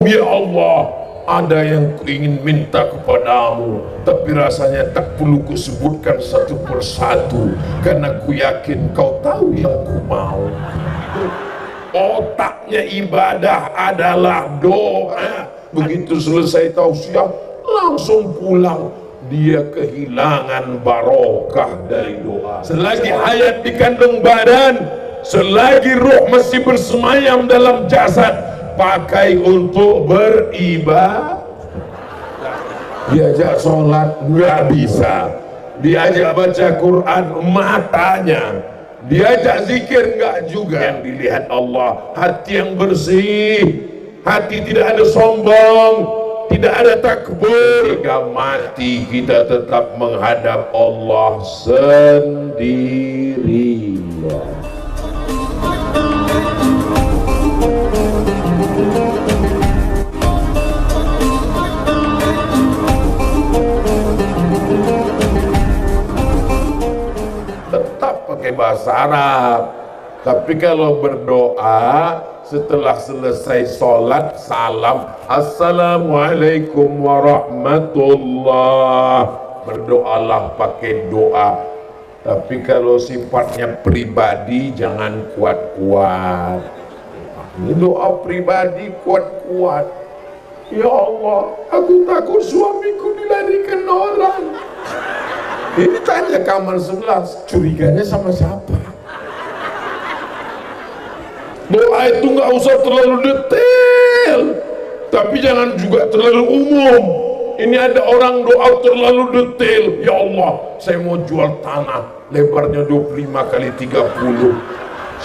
Ya Allah, ada yang ingin minta kepadamu, tapi rasanya tak perlu kusebutkan satu persatu, karena ku yakin kau tahu yang ku mau. Otaknya ibadah adalah doa. Begitu selesai tausiah, langsung pulang. Dia kehilangan barokah dari doa. Selagi hayat di kandung badan, selagi ruh masih bersemayam dalam jasad, pakai untuk beribadah. Diajak sholat nggak bisa, diajak baca Quran matanya, diajak zikir nggak juga. Yang dilihat Allah hati yang bersih, hati tidak ada sombong, tidak ada takbir. Jika mati kita tetap menghadap Allah sendiri. Pakai bahasa Arab, tapi kalau berdoa setelah selesai sholat, salam assalamualaikum warahmatullah, berdoalah pakai doa. Tapi kalau sifatnya pribadi jangan kuat-kuat. Ini doa pribadi kuat-kuat. Ya Allah, aku takut suamiku dilarikan orang. Ini tanya kamar sebelah, curiganya sama siapa? Doa itu nggak usah terlalu detail, tapi jangan juga terlalu umum. Ini ada orang doa terlalu detail. Ya Allah, saya mau jual tanah, lebarnya 25 kali 30.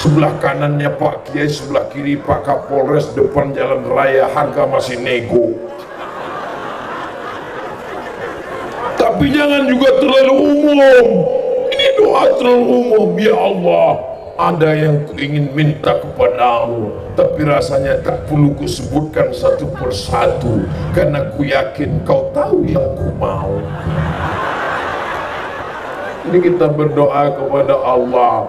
Sebelah kanannya Pak Kiai, sebelah kiri Pak Kapolres, depan jalan raya, harga masih nego. Tapi jangan juga terlalu umum. Ini doa terlalu umum. Ya Allah, ada yang ingin minta kepadamu, tapi rasanya tak perlu kusebutkan satu persatu, karena ku yakin kau tahu yang ku mau. Ini kita berdoa kepada Allah.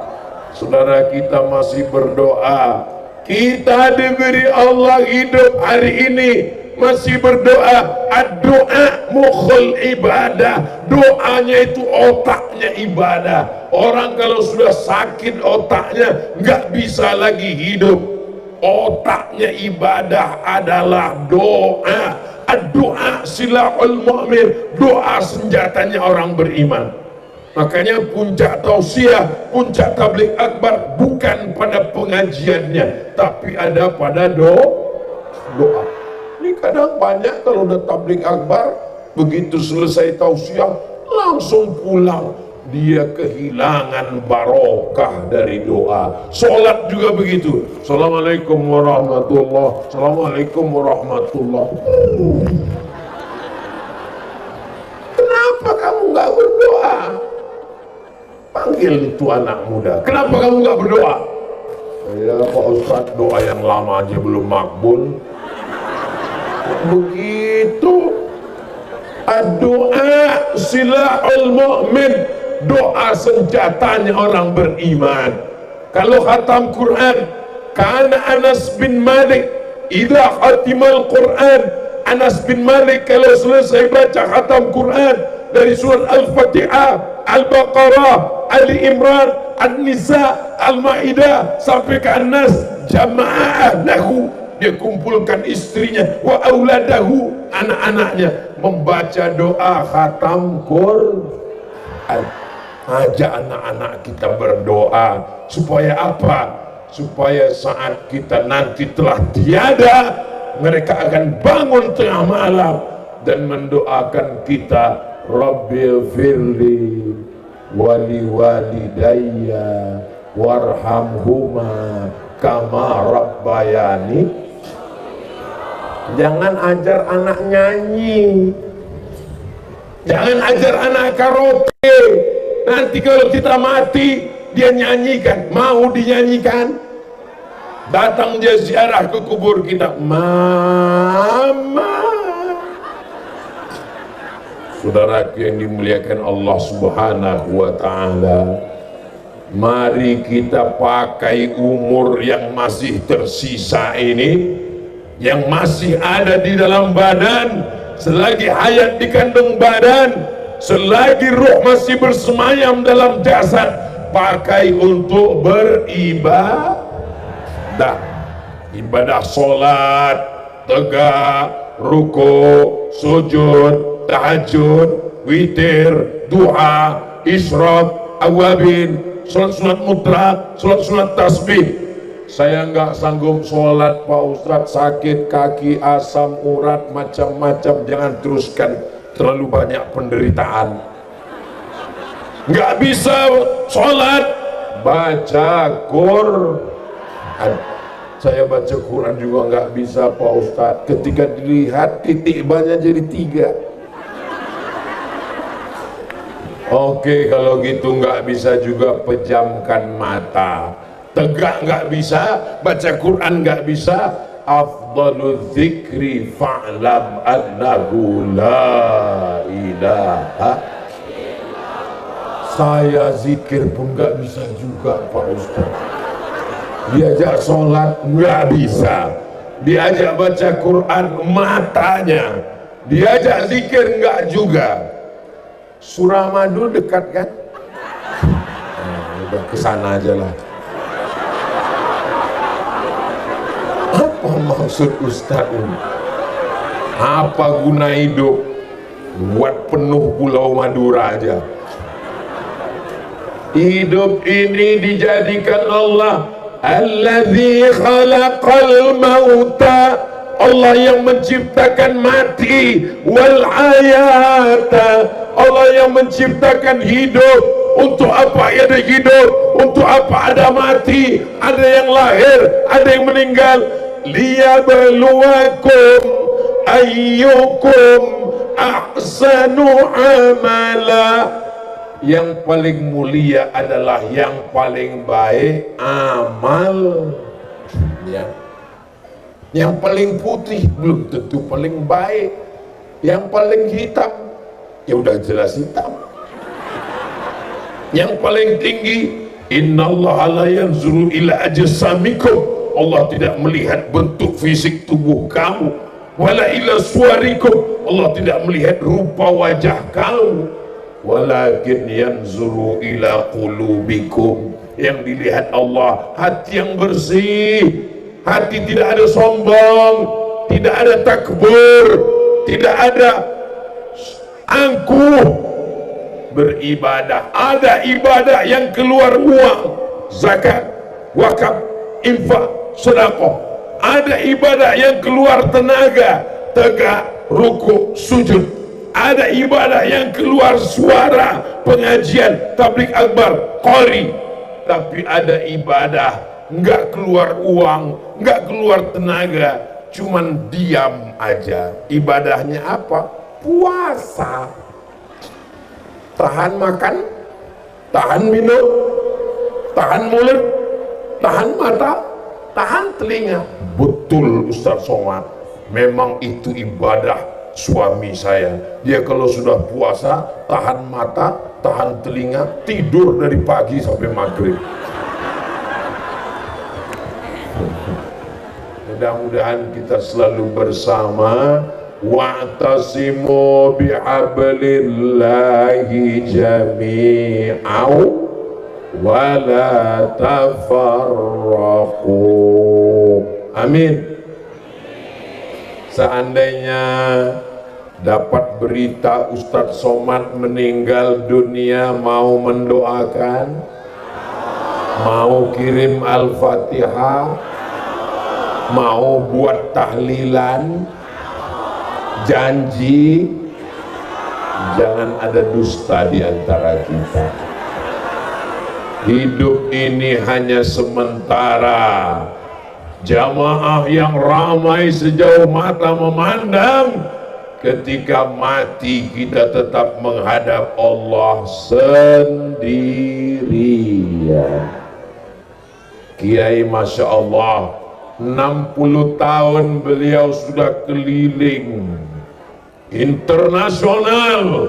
Saudara kita masih berdoa, kita diberi Allah hidup hari ini, masih berdoa. Doa mukhul ibadah, doanya itu otaknya ibadah. Orang kalau sudah sakit otaknya nggak bisa lagi hidup. Otaknya ibadah adalah doa. Doa silahul mu'min, doa senjatanya orang beriman. Makanya puncak tausiah, puncak tabligh akbar bukan pada pengajiannya, tapi ada pada doa. Ini kadang banyak kalau udah tabligh akbar, begitu selesai tausiah langsung pulang. Dia kehilangan barokah dari doa. Sholat juga begitu. Assalamualaikum warahmatullah, assalamualaikum warahmatullah. Kenapa kamu nggak berdoa? Panggil itu anak muda. Kenapa kamu nggak berdoa? Ya Pak Ustadz, doa yang lama aja belum makbul. Begitu. Doa silahul mu'min, doa senjatanya orang beriman. Kalau khatam Quran, karena Anas bin Malik idza khatimal Quran, Anas bin Malik kalau selesai baca khatam Quran dari surat Al-Fatihah, Al-Baqarah, Ali Imran, An-Nisa, Al-Maidah sampai ke An-Nas, jama'ah lahu, dia kumpulkan istrinya, wa auladahu, anak-anaknya, membaca doa khatam Quran. Ajak anak-anak kita berdoa supaya apa? Supaya saat kita nanti telah tiada, mereka akan bangun tengah malam dan mendoakan kita, Rabbil firli wali walidayya warhamhuma kama rabbayani. Jangan ajar anak nyanyi, jangan ajar anak karaoke. Nanti kalau kita mati, dia nyanyikan, mau dinyanyikan. Datang dia ziarah ke kubur kita, mama. Saudara yang dimuliakan Allah Subhanahu wa ta'ala, mari kita pakai umur yang masih tersisa ini yang masih ada di dalam badan, selagi hayat di kandung badan, selagi ruh masih bersemayam dalam jasad, pakai untuk beribadah. Ibadah solat, tegak, ruku, sujud, tahajud, witir, duha, isyraq, awabin, sholat-sholat mutlak, sholat-sholat tasbih. Saya nggak sanggup sholat Pak Ustadz, sakit kaki, asam urat, macam-macam. Jangan teruskan, terlalu banyak penderitaan. Nggak bisa sholat, baca Quran. Saya baca Quran juga nggak bisa Pak Ustadz. Ketika dilihat titik banyak jadi 3. Oke, kalau gitu nggak bisa juga pejamkan mata. Tegak nggak bisa, baca Quran nggak bisa. Afdalul dzikri fa'lam annahu la ilaha. Saya zikir pun nggak bisa juga Pak Ustaz. Diajak sholat nggak bisa, diajak baca Quran matanya, diajak zikir nggak juga. Suramadu dekat kan? Udah kesana aja lah. Apa maksud Ustaz ini? Apa guna hidup? Buat penuh Pulau Madura aja. Hidup ini dijadikan Allah Alladzi khalaqal mauta, Allah yang menciptakan mati, wal hayata, Allah yang menciptakan hidup. Untuk apa ada hidup? Untuk apa ada mati? Ada yang lahir, ada yang meninggal. Liyabluwakum ayyukum ahsanu amala. Yang paling mulia adalah yang paling baik amal. Ya. Yang paling putih belum tentu paling baik. Yang paling hitam ya udah jelas hitam. Yang paling tinggi, innallaha la yanzuru ila ajsamikum, Allah tidak melihat bentuk fisik tubuh kamu. Wala ila suwarikum, Allah tidak melihat rupa wajah kamu. Walakin yanzuru ila qulubikum, yang dilihat Allah hati yang bersih. Hati tidak ada sombong, tidak ada takbur, tidak ada angkuh. Beribadah, ada ibadah yang keluar uang, zakat, wakaf, infak, sedekah. Ada ibadah yang keluar tenaga, tegak, ruku, sujud. Ada ibadah yang keluar suara, pengajian, tabligh akbar, qori. Tapi ada ibadah nggak keluar uang, nggak keluar tenaga, cuman diam aja. Ibadahnya apa? Puasa. Tahan makan, tahan minum, tahan mulut, tahan mata, tahan telinga. Betul Ustaz Somad, memang itu ibadah suami saya. Dia kalau sudah puasa, tahan mata, tahan telinga, tidur dari pagi sampai maghrib. Mudah-mudahan kita selalu bersama. Wa'tasimu bihablillahi jami'au wa la tafarraqu. Amin. Seandainya dapat berita Ustadz Somad meninggal dunia, mau mendoakan? Mau kirim Al-Fatihah? Mau buat tahlilan? Janji jangan ada dusta di antara kita. Hidup ini hanya sementara. Jamaah yang ramai sejauh mata memandang, ketika mati kita tetap menghadap Allah sendirian. Kiai Masya Allah, 60 tahun beliau sudah keliling internasional.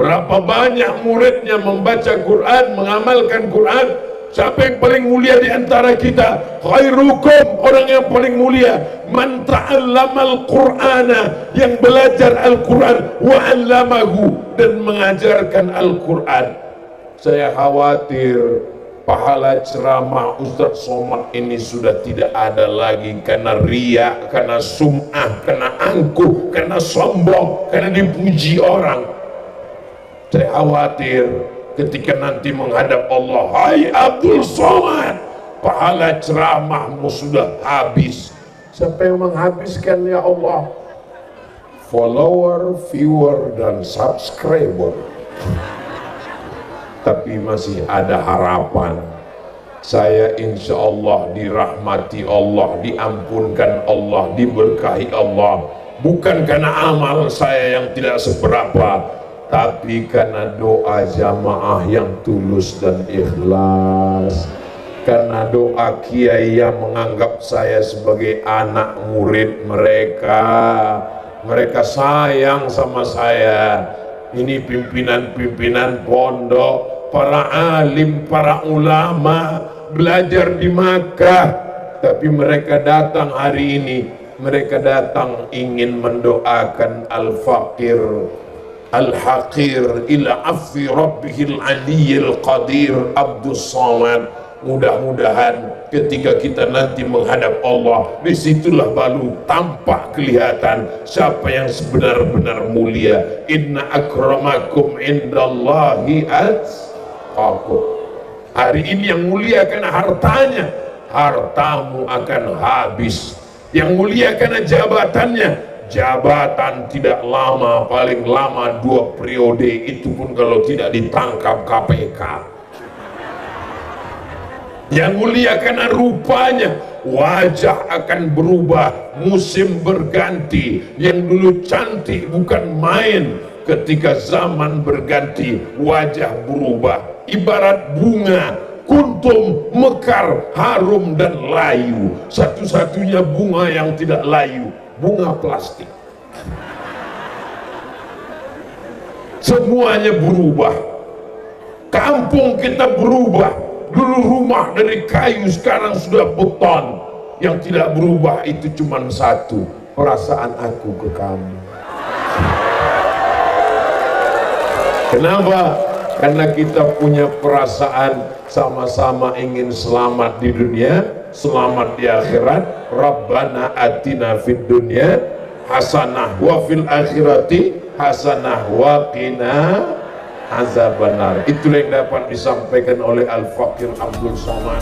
Berapa banyak muridnya membaca Quran, mengamalkan Quran. Siapa yang paling mulia di antara kita? Khairukum, orang yang paling mulia. man ta'allamal Qur'ana, yang belajar Al-Quran, wa 'allamahu, dan mengajarkan Al-Quran. Saya khawatir pahala ceramah Ustadz Somad ini sudah tidak ada lagi karena riya, karena sum'ah, karena angkuh, karena sombong, karena dipuji orang. Saya khawatir ketika nanti menghadap Allah, hai Abdul Somad, pahala ceramahmu sudah habis. Siapa yang menghabiskan ya Allah? Follower, viewer, dan subscriber. Tapi masih ada harapan. Saya insya Allah dirahmati Allah, diampunkan Allah, diberkahi Allah. Bukan karena amal saya yang tidak seberapa, tapi karena doa jamaah yang tulus dan ikhlas. Karena doa kiai yang menganggap saya sebagai anak murid mereka. Mereka sayang sama saya. Ini pimpinan-pimpinan pondok, para alim, para ulama, belajar di Makkah, tapi mereka datang hari ini, mereka datang ingin mendoakan al-faqir al-haqir ila afwi rabbihil aliyyil qadir Abdus Somad. Mudah-mudahan ketika kita nanti menghadap Allah, disitulah baru tampak kelihatan siapa yang sebenar-benar mulia. Inna akramakum indallahi atqakum. Hari ini yang mulia karena hartanya, hartamu akan habis. Yang mulia karena jabatannya, jabatan tidak lama, paling lama 2 periode, itu pun kalau tidak ditangkap KPK. Yang mulia karena rupanya, wajah akan berubah, musim berganti. Yang dulu cantik bukan main, ketika zaman berganti wajah berubah. Ibarat bunga, kuntum, mekar, harum dan layu. Satu-satunya bunga yang tidak layu, bunga plastik. Semuanya berubah. Kampung kita berubah. Dulu rumah dari kayu, sekarang sudah beton. Yang tidak berubah itu cuma satu, perasaan aku ke kamu. Kenapa? Karena kita punya perasaan sama-sama ingin selamat di dunia, selamat di akhirat. Rabbana atina fid dunya hasanah wa fil akhirati hasanah wa qina azabannar. Itulah yang dapat disampaikan oleh Al-Faqir Abdul Somad.